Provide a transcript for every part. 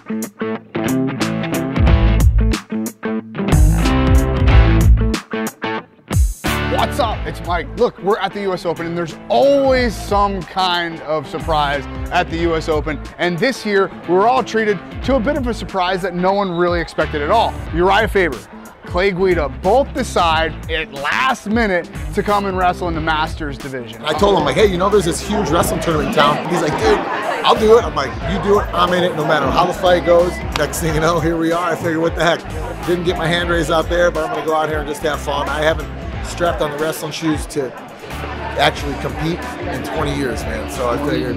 What's up? It's Mike. Look, we're at the US Open and there's always some kind of surprise at the US Open. And this year, we were all treated to a bit of a surprise that no one really expected at all. Urijah Faber, Guida both decide at last minute to come and wrestle in the Masters division. I told him, like, hey, you know, there's this huge wrestling tournament in town. He's like, dude, I'll do it. I'm like, you do it, I'm in it, no matter how the fight goes. Next thing you know, here we are. I figured, what the heck? Didn't get my hand raised out there, but I'm gonna go out here and just have fun. I haven't strapped on the wrestling shoes to actually compete in 20 years, man. So I figured,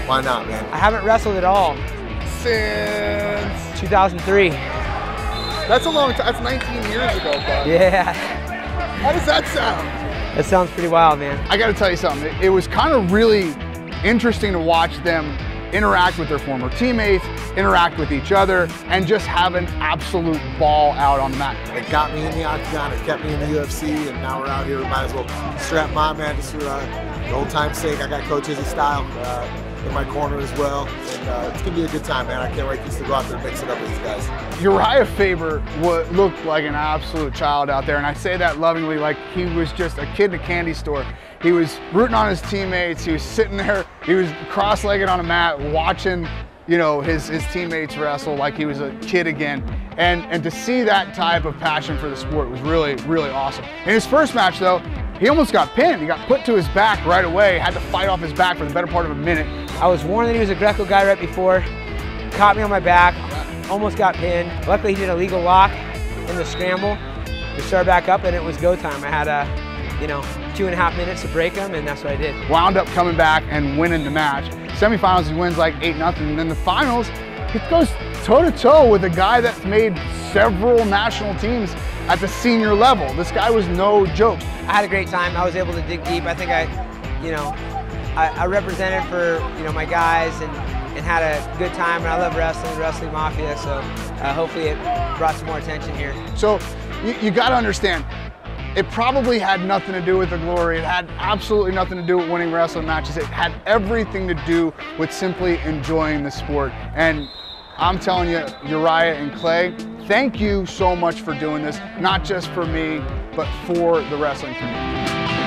why not, man? I haven't wrestled at all Since 2003. That's a long time. That's 19 years ago, bud. Yeah. How does that sound? That sounds pretty wild, man. I got to tell you something. It was kind of really interesting to watch them interact with their former teammates, interact with each other, and just have an absolute ball out on the mat. It got me in the octagon, it kept me in the UFC, and now we're out here. We might as well strap my man just for the old time's sake. I got Coach Izzy style in my corner as well, and it's gonna be a good time, man. I can't wait just to go out there and mix it up with these guys. Urijah Faber looked like an absolute child out there, and I say that lovingly, like he was just a kid in a candy store. He was rooting on his teammates, he was sitting there, he was cross-legged on a mat watching, you know, his teammates wrestle like he was a kid again. And to see that type of passion for the sport was really, really awesome. In his first match though, he almost got pinned. He got put to his back right away, had to fight off his back for the better part of a minute. I was warned that he was a Greco guy right before, caught me on my back, almost got pinned. Luckily he did a legal lock in the scramble. We started back up and it was go time. I had 2.5 minutes to break him, and that's what I did. Wound up coming back and winning the match. Semifinals, he wins like 8-0, and then the finals, he goes toe-to-toe with a guy that's made several national teams at the senior level. This guy was no joke. I had a great time. I was able to dig deep. I think I represented for my guys and had a good time, and I love wrestling, Wrestling Mafia, so hopefully it brought some more attention here. So you got to understand, it probably had nothing to do with the glory. It had absolutely nothing to do with winning wrestling matches. It had everything to do with simply enjoying the sport. And I'm telling you, Urijah and Clay, thank you so much for doing this, not just for me, but for the wrestling community.